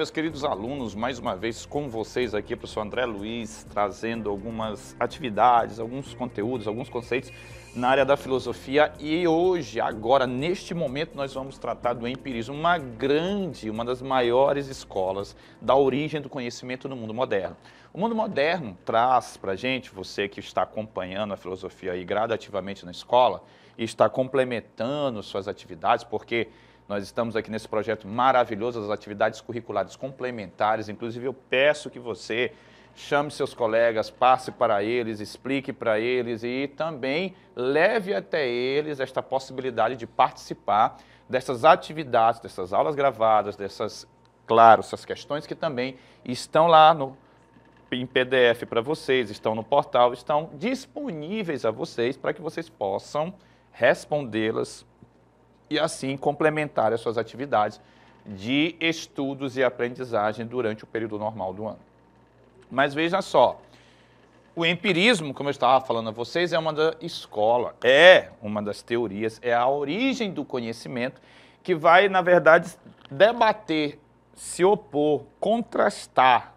meus queridos alunos, mais uma vez com vocês aqui, professor André Luiz, trazendo algumas atividades, alguns conteúdos, alguns conceitos na área da filosofia. E hoje, agora, neste momento, nós vamos tratar do empirismo, uma das maiores escolas da origem do conhecimento no mundo moderno. O mundo moderno traz para a gente, você que está acompanhando a filosofia aí gradativamente na escola e está complementando suas atividades, porque nós estamos aqui nesse projeto maravilhoso, as atividades curriculares complementares. Inclusive, eu peço que você chame seus colegas, passe para eles, explique para eles e também leve até eles esta possibilidade de participar dessas atividades, dessas aulas gravadas, essas questões que também estão lá em PDF para vocês, estão no portal, estão disponíveis a vocês para que vocês possam respondê-las e assim complementar as suas atividades de estudos e aprendizagem durante o período normal do ano. Mas veja só, o empirismo, como eu estava falando a vocês, é uma das teorias, é a origem do conhecimento que vai, na verdade, debater, se opor, contrastar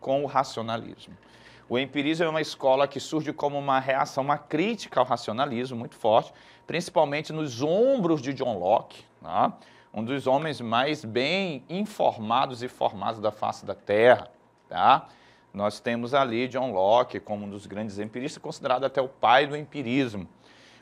com o racionalismo. O empirismo é uma escola que surge como uma reação, uma crítica ao racionalismo muito forte, principalmente nos ombros de John Locke, tá? Um dos homens mais bem informados e formados da face da Terra. Tá? Nós temos ali John Locke como um dos grandes empiristas, considerado até o pai do empirismo.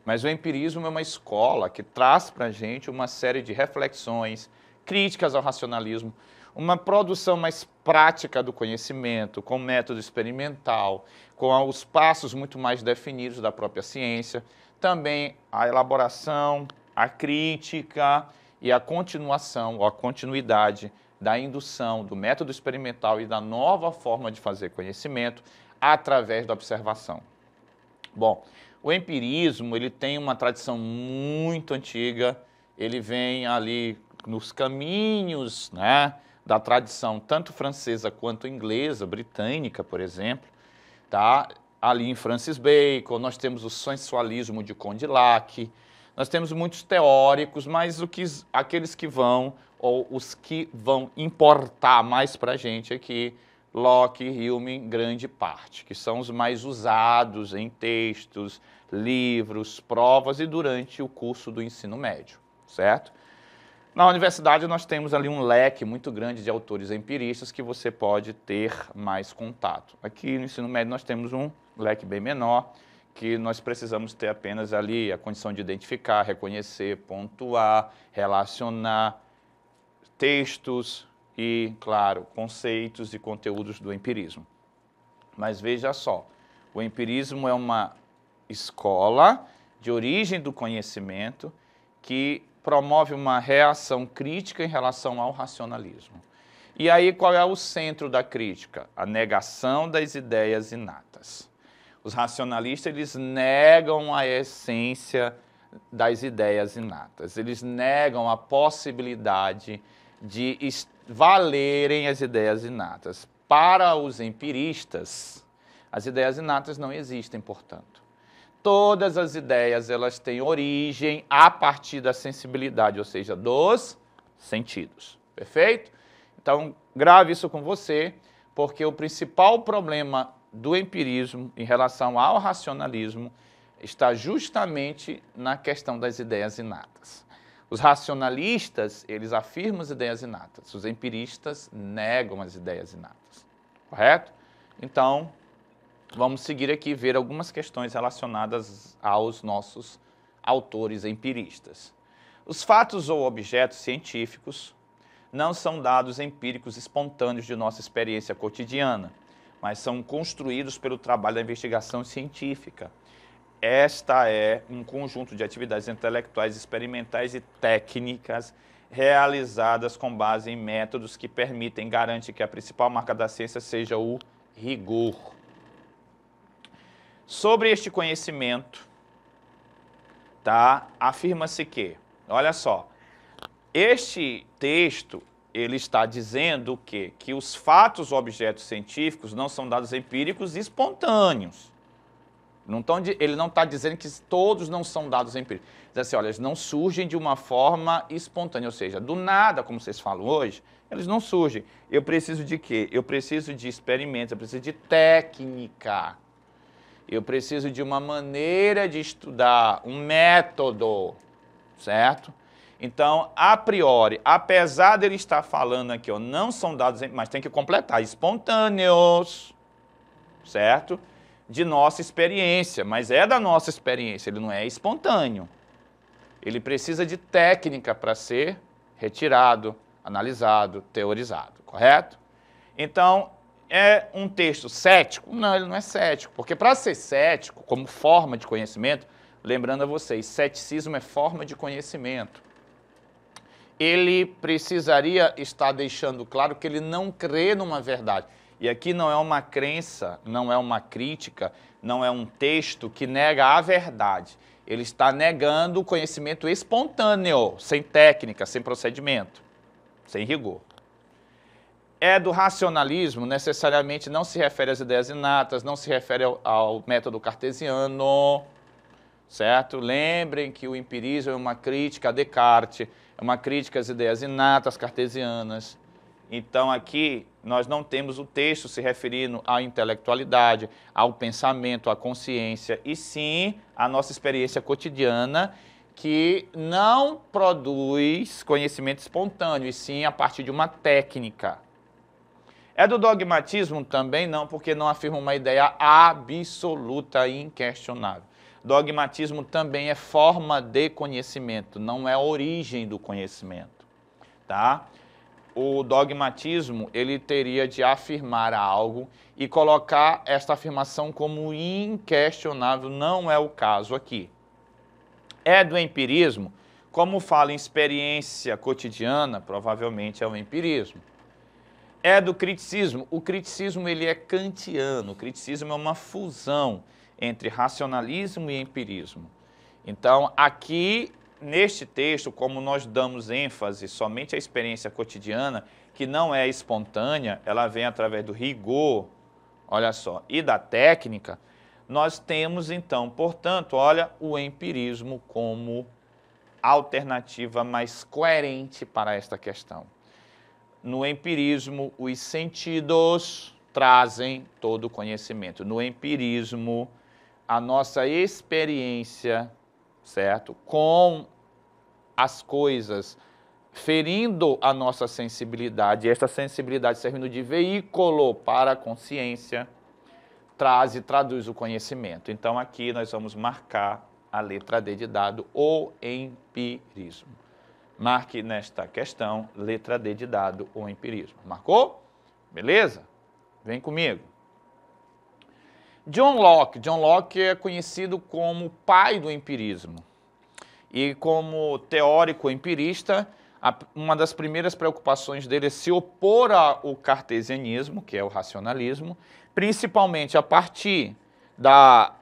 Mas o empirismo é uma escola que traz para a gente uma série de reflexões, críticas ao racionalismo, uma produção mais prática do conhecimento, com método experimental, com os passos muito mais definidos da própria ciência, também a elaboração, a crítica e a continuação, ou a continuidade da indução do método experimental e da nova forma de fazer conhecimento através da observação. Bom, o empirismo ele tem uma tradição muito antiga, ele vem ali nos caminhos, né, da tradição tanto francesa quanto inglesa, britânica, por exemplo, tá? Ali em Francis Bacon, nós temos o sensualismo de Condillac, nós temos muitos teóricos, mas aqueles que vão, ou os que vão importar mais para a gente aqui, Locke e Hume em grande parte, que são os mais usados em textos, livros, provas e durante o curso do ensino médio, certo? Na universidade nós temos ali um leque muito grande de autores empiristas que você pode ter mais contato. Aqui no ensino médio nós temos um leque bem menor, que nós precisamos ter apenas ali a condição de identificar, reconhecer, pontuar, relacionar textos e, claro, conceitos e conteúdos do empirismo. Mas veja só, o empirismo é uma escola de origem do conhecimento que promove uma reação crítica em relação ao racionalismo. E aí qual é o centro da crítica? A negação das ideias inatas. Os racionalistas, eles negam a essência das ideias inatas. Eles negam a possibilidade de valerem as ideias inatas. Para os empiristas, as ideias inatas não existem, portanto. Todas as ideias, elas têm origem a partir da sensibilidade, ou seja, dos sentidos. Perfeito? Então, grave isso com você, porque o principal problema do empirismo em relação ao racionalismo está justamente na questão das ideias inatas. Os racionalistas, eles afirmam as ideias inatas, os empiristas negam as ideias inatas, correto? Então, vamos seguir aqui e ver algumas questões relacionadas aos nossos autores empiristas. Os fatos ou objetos científicos não são dados empíricos espontâneos de nossa experiência cotidiana, mas são construídos pelo trabalho da investigação científica. Esta é um conjunto de atividades intelectuais, experimentais e técnicas realizadas com base em métodos que permitem garantir que a principal marca da ciência seja o rigor. Sobre este conhecimento, tá, afirma-se que, olha só, este texto ele está dizendo que os fatos ou objetos científicos não são dados empíricos espontâneos. Ele não está dizendo que todos não são dados empíricos. Diz assim, olha, eles não surgem de uma forma espontânea, ou seja, do nada, como vocês falam hoje, eles não surgem. Eu preciso de quê? Eu preciso de experimentos, eu preciso de técnica. Eu preciso de uma maneira de estudar, um método, certo? Então, a priori, apesar dele estar falando aqui, ó, não são dados, mas tem que completar, espontâneos, certo? De nossa experiência, mas é da nossa experiência, ele não é espontâneo. Ele precisa de técnica para ser retirado, analisado, teorizado, correto? Então, é um texto cético? Não, ele não é cético, porque para ser cético, como forma de conhecimento, lembrando a vocês, ceticismo é forma de conhecimento. Ele precisaria estar deixando claro que ele não crê numa verdade. E aqui não é uma crença, não é uma crítica, não é um texto que nega a verdade. Ele está negando o conhecimento espontâneo, sem técnica, sem procedimento, sem rigor. É do racionalismo, necessariamente não se refere às ideias inatas, não se refere ao método cartesiano, certo? Lembrem que o empirismo é uma crítica a Descartes, é uma crítica às ideias inatas cartesianas. Então aqui nós não temos o texto se referindo à intelectualidade, ao pensamento, à consciência, e sim à nossa experiência cotidiana, que não produz conhecimento espontâneo, e sim a partir de uma técnica. É do dogmatismo também não, porque não afirma uma ideia absoluta e inquestionável. Dogmatismo também é forma de conhecimento, não é a origem do conhecimento, tá? O dogmatismo, ele teria de afirmar algo e colocar esta afirmação como inquestionável, não é o caso aqui. É do empirismo, como fala em experiência cotidiana, provavelmente é o empirismo. É do criticismo, o criticismo ele é kantiano, o criticismo é uma fusão entre racionalismo e empirismo. Então, aqui, neste texto, como nós damos ênfase somente à experiência cotidiana, que não é espontânea, ela vem através do rigor, olha só, e da técnica, nós temos então, portanto, olha, o empirismo como alternativa mais coerente para esta questão. No empirismo, os sentidos trazem todo o conhecimento. No empirismo, a nossa experiência, certo, com as coisas, ferindo a nossa sensibilidade, e esta sensibilidade servindo de veículo para a consciência, traz e traduz o conhecimento. Então, aqui nós vamos marcar a letra D de dado, o empirismo. Marque nesta questão, letra D de dado, o empirismo. Marcou? Beleza? Vem comigo. John Locke. John Locke é conhecido como o pai do empirismo. E como teórico empirista, uma das primeiras preocupações dele é se opor ao cartesianismo, que é o racionalismo, principalmente a partir da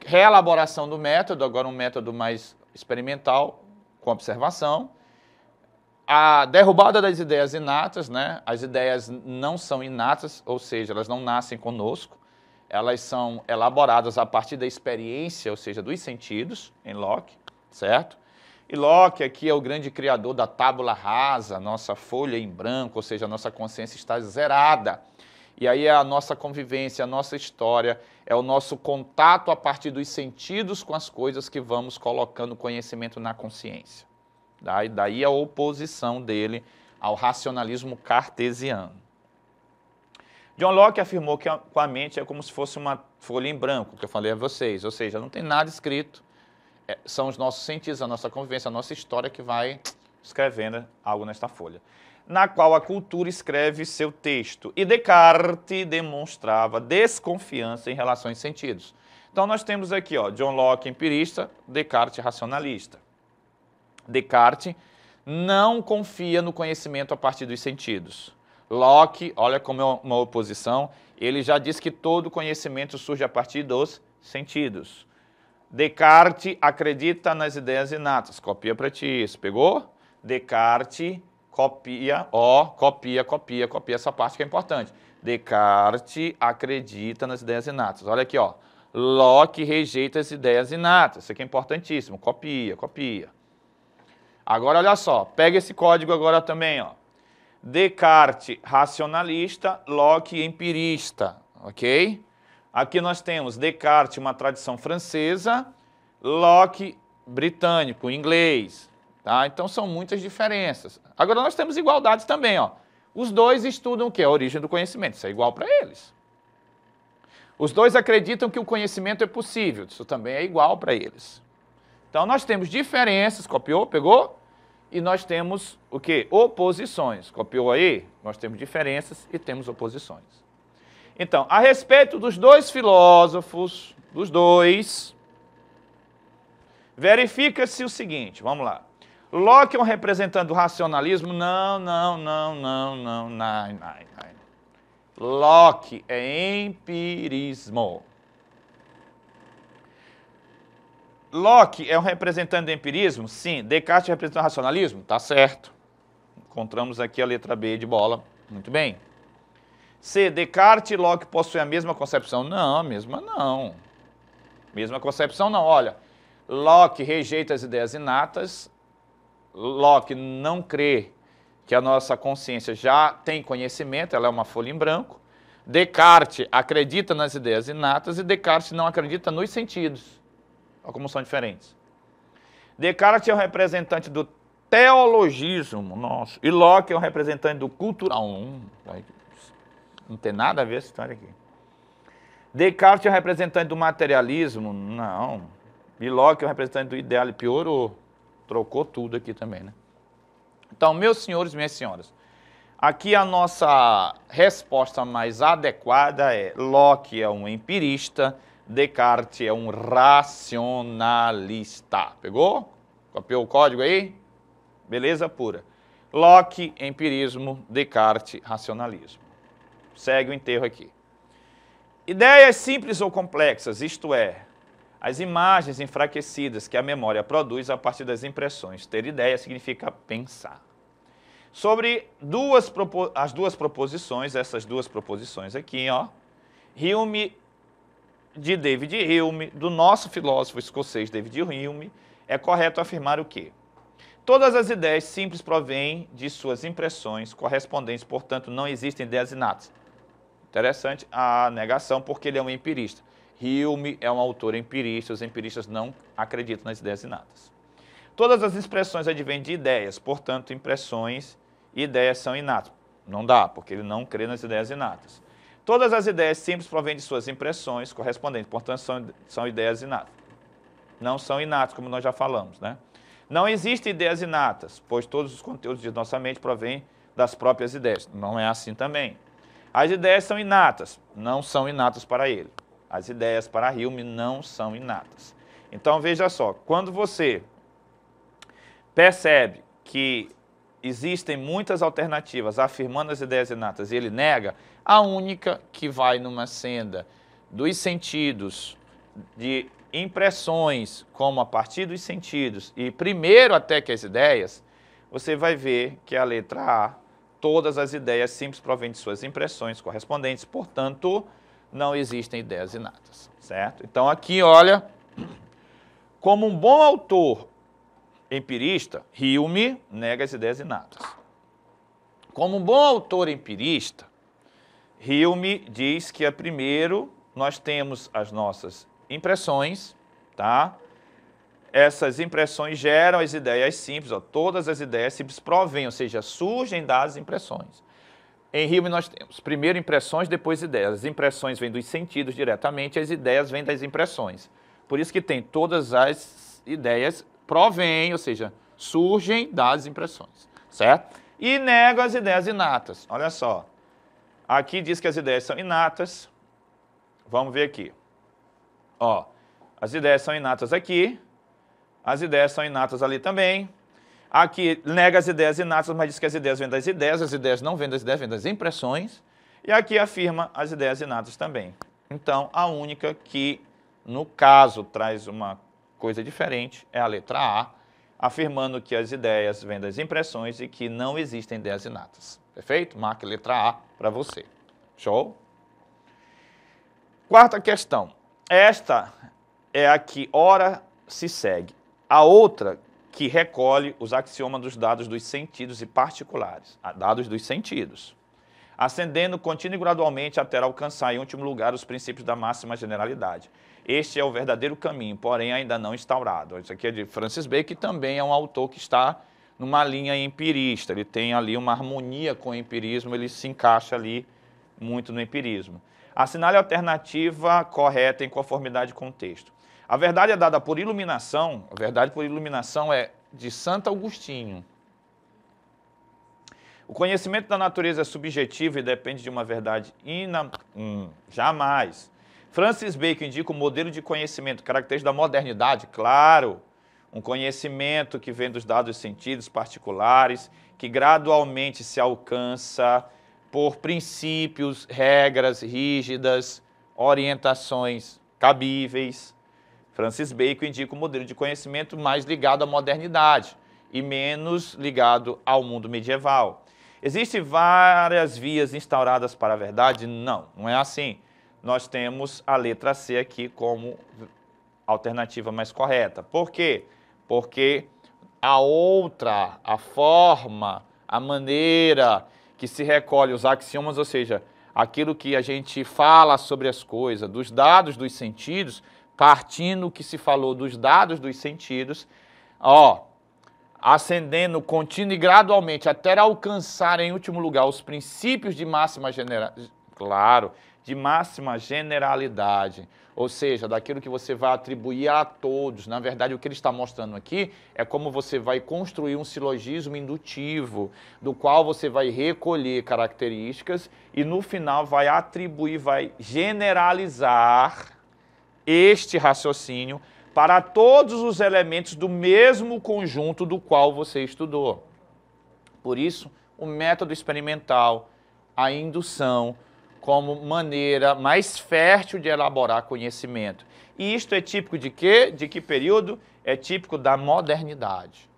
reelaboração do método, agora um método mais experimental, com observação, a derrubada das ideias inatas, né? As ideias não são inatas, ou seja, elas não nascem conosco, elas são elaboradas a partir da experiência, ou seja, dos sentidos, em Locke, certo? E Locke aqui é o grande criador da tábula rasa, nossa folha em branco, ou seja, a nossa consciência está zerada. E aí é a nossa convivência, a nossa história, é o nosso contato a partir dos sentidos com as coisas que vamos colocando conhecimento na consciência. Daí a oposição dele ao racionalismo cartesiano. John Locke afirmou que com a mente é como se fosse uma folha em branco, que eu falei a vocês, ou seja, não tem nada escrito, são os nossos sentidos, a nossa convivência, a nossa história que vai escrevendo algo nesta folha, na qual a cultura escreve seu texto. E Descartes demonstrava desconfiança em relação aos sentidos. Então nós temos aqui, ó, John Locke empirista, Descartes racionalista. Descartes não confia no conhecimento a partir dos sentidos. Locke, olha como é uma oposição, ele já diz que todo conhecimento surge a partir dos sentidos. Descartes acredita nas ideias inatas, copia para ti isso, pegou? Descartes copia, copia essa parte que é importante. Descartes acredita nas ideias inatas. Olha aqui, ó. Locke rejeita as ideias inatas. Isso aqui é importantíssimo. Copia, copia. Agora, olha só. Pega esse código agora também, ó. Descartes, racionalista, Locke, empirista, ok? Aqui nós temos Descartes, uma tradição francesa, Locke, britânico, inglês, tá? Então são muitas diferenças. Agora nós temos igualdades também, ó. Os dois estudam o quê? A origem do conhecimento, isso é igual para eles. Os dois acreditam que o conhecimento é possível, isso também é igual para eles. Então nós temos diferenças, copiou, pegou? E nós temos o quê? Oposições. Copiou aí? Nós temos diferenças e temos oposições. Então, a respeito dos dois filósofos, dos dois, verifica-se o seguinte, vamos lá. Locke é um representante do racionalismo? Não. Locke é empirismo. Locke é um representante do empirismo? Sim. Descartes representa o racionalismo? Tá certo. Encontramos aqui a letra B de bola. Muito bem. C. Descartes e Locke possuem a mesma concepção? Não, a mesma não. Mesma concepção não. Olha, Locke rejeita as ideias inatas. Locke não crê que a nossa consciência já tem conhecimento, ela é uma folha em branco. Descartes acredita nas ideias inatas e Descartes não acredita nos sentidos. Olha como são diferentes. Descartes é um representante do teologismo, nossa, e Locke é um representante do cultural. Não tem nada a ver essa história aqui. Descartes é um representante do materialismo, não. E Locke é um representante do ideal, e piorou. Trocou tudo aqui também, né? Então, meus senhores e minhas senhoras, aqui a nossa resposta mais adequada é Locke é um empirista, Descartes é um racionalista. Pegou? Copiou o código aí? Beleza pura. Locke, empirismo, Descartes, racionalismo. Segue o enterro aqui. Ideias simples ou complexas, isto é, as imagens enfraquecidas que a memória produz a partir das impressões. Ter ideia significa pensar. Sobre as duas proposições, essas duas proposições aqui, ó, Hume, de David Hume, do nosso filósofo escocês David Hume, é correto afirmar o quê? Todas as ideias simples provêm de suas impressões correspondentes, portanto, não existem ideias inatas. Interessante a negação, porque ele é um empirista. Hume é um autor empirista, os empiristas não acreditam nas ideias inatas. Todas as expressões advêm de ideias, portanto, impressões e ideias são inatas. Não dá, porque ele não crê nas ideias inatas. Todas as ideias simples provêm de suas impressões correspondentes, portanto, são ideias inatas. Não são inatas, como nós já falamos, né? Não existem ideias inatas, pois todos os conteúdos de nossa mente provêm das próprias ideias. Não é assim também. As ideias são inatas, não são inatas para ele. As ideias para Hume não são inatas. Então, veja só, quando você percebe que existem muitas alternativas afirmando as ideias inatas e ele nega, a única que vai numa senda dos sentidos, de impressões, como a partir dos sentidos, e primeiro até que as ideias, você vai ver que a letra A, todas as ideias simples provêm de suas impressões correspondentes, portanto, não existem ideias inatas, certo? Então aqui, olha, como um bom autor empirista, Hume nega as ideias inatas. Como um bom autor empirista, Hume diz que primeiro nós temos as nossas impressões, tá? Essas impressões geram as ideias simples, ó, todas as ideias simples provêm, ou seja, surgem das impressões. Em Hume nós temos primeiro impressões, depois ideias. As impressões vêm dos sentidos diretamente, as ideias vêm das impressões. Por isso que tem todas as ideias provêm, ou seja, surgem das impressões, certo? E negam as ideias inatas. Olha só, aqui diz que as ideias são inatas. Vamos ver aqui. Ó, as ideias são inatas aqui, as ideias são inatas ali também. Aqui nega as ideias inatas, mas diz que as ideias vêm das ideias, as ideias não vêm das ideias, vêm das impressões. E aqui afirma as ideias inatas também. Então, a única que, no caso, traz uma coisa diferente é a letra A, afirmando que as ideias vêm das impressões e que não existem ideias inatas. Perfeito? Marque a letra A para você. Show? Quarta questão. esta é a que ora se segue. A outra que recolhe os axiomas dos dados dos sentidos e particulares, dados dos sentidos, ascendendo contínua e gradualmente até alcançar, em último lugar, os princípios da máxima generalidade. Este é o verdadeiro caminho, porém ainda não instaurado. Isso aqui é de Francis Bacon, que também é um autor que está numa linha empirista. Ele tem ali uma harmonia com o empirismo, ele se encaixa ali muito no empirismo. Assinale a alternativa correta em conformidade com o texto. A verdade é dada por iluminação, a verdade por iluminação é de Santo Agostinho. O conhecimento da natureza é subjetivo e depende de uma verdade jamais. Francis Bacon indica o modelo de conhecimento característico da modernidade, claro, um conhecimento que vem dos dados sentidos particulares, que gradualmente se alcança por princípios, regras rígidas, orientações cabíveis. Francis Bacon indica o modelo de conhecimento mais ligado à modernidade e menos ligado ao mundo medieval. Existem várias vias instauradas para a verdade? Não, não é assim. Nós temos a letra C aqui como alternativa mais correta. Por quê? Porque a outra, a forma, a maneira que se recolhe os axiomas, ou seja, aquilo que a gente fala sobre as coisas, dos dados dos sentidos, partindo que se falou dos dados dos sentidos, ascendendo contínuo e gradualmente até alcançar em último lugar os princípios de máxima generalidade, ou seja, daquilo que você vai atribuir a todos. Na verdade, o que ele está mostrando aqui é como você vai construir um silogismo indutivo, do qual você vai recolher características e no final vai atribuir, vai generalizar este raciocínio para todos os elementos do mesmo conjunto do qual você estudou. Por isso, o método experimental, a indução, como maneira mais fértil de elaborar conhecimento. E isto é típico de quê? De que período? É típico da modernidade.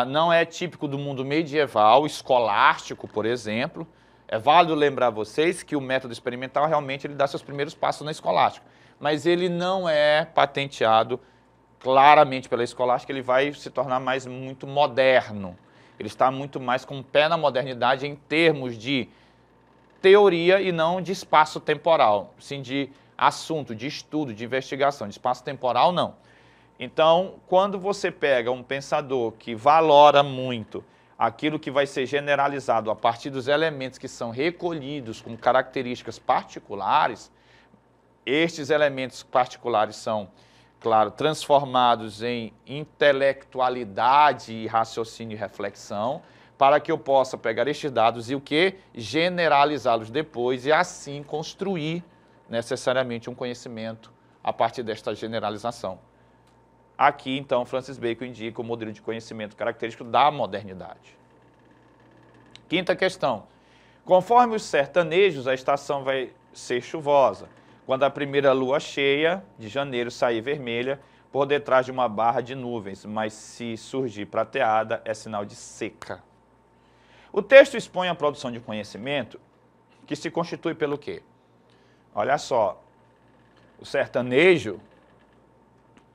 Não é típico do mundo medieval, escolástico, por exemplo. É válido lembrar vocês que o método experimental realmente ele dá seus primeiros passos na escolástica. Mas ele não é patenteado claramente pela escolástica, ele vai se tornar muito moderno. Ele está muito mais com o pé na modernidade em termos de teoria e não de espaço temporal, sim de assunto, de estudo, de investigação. De espaço temporal, não. Então, quando você pega um pensador que valora muito aquilo que vai ser generalizado a partir dos elementos que são recolhidos com características particulares, estes elementos particulares são, claro, transformados em intelectualidade e raciocínio e reflexão, para que eu possa pegar estes dados e o quê? Generalizá-los depois e assim construir necessariamente um conhecimento a partir desta generalização. Aqui, então, Francis Bacon indica o modelo de conhecimento característico da modernidade. Quinta questão. Conforme os sertanejos, a estação vai ser chuvosa, quando a primeira lua cheia de janeiro sair vermelha por detrás de uma barra de nuvens, mas se surgir prateada é sinal de seca. O texto expõe a produção de conhecimento que se constitui pelo quê? Olha só, o sertanejo,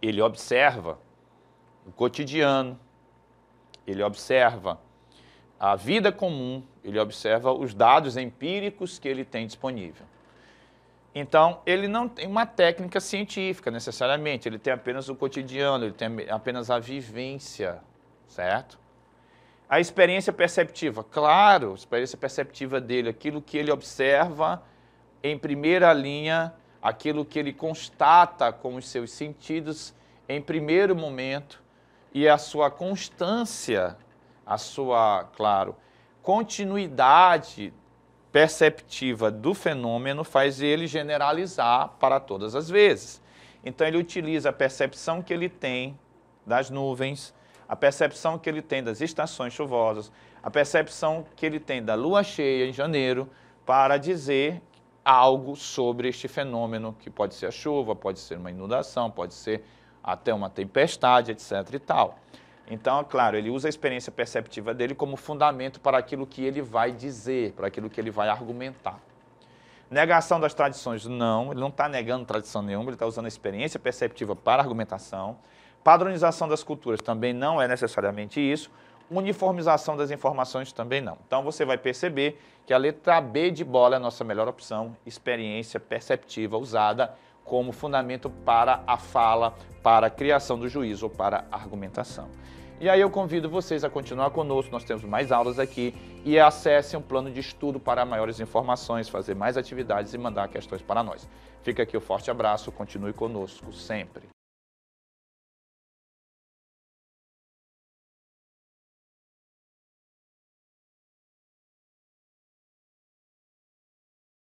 ele observa o cotidiano, ele observa a vida comum, ele observa os dados empíricos que ele tem disponível. Então, ele não tem uma técnica científica necessariamente, ele tem apenas o cotidiano, ele tem apenas a vivência, certo? A experiência perceptiva, claro, a experiência perceptiva dele, aquilo que ele observa em primeira linha, aquilo que ele constata com os seus sentidos em primeiro momento e a sua constância, a sua, claro, continuidade perceptiva do fenômeno faz ele generalizar para todas as vezes. Então ele utiliza a percepção que ele tem das nuvens, a percepção que ele tem das estações chuvosas, a percepção que ele tem da lua cheia em janeiro para dizer algo sobre este fenômeno, que pode ser a chuva, pode ser uma inundação, pode ser até uma tempestade, etc. e tal. Então, é claro, ele usa a experiência perceptiva dele como fundamento para aquilo que ele vai dizer, para aquilo que ele vai argumentar. Negação das tradições, não, ele não está negando tradição nenhuma, ele está usando a experiência perceptiva para argumentação. Padronização das culturas também não é necessariamente isso. Uniformização das informações também não. Então você vai perceber que a letra B de bola é a nossa melhor opção, experiência perceptiva usada como fundamento para a fala, para a criação do juízo ou para a argumentação. E aí eu convido vocês a continuar conosco, nós temos mais aulas aqui e acessem um plano de estudo para maiores informações, fazer mais atividades e mandar questões para nós. Fica aqui o forte abraço, continue conosco sempre.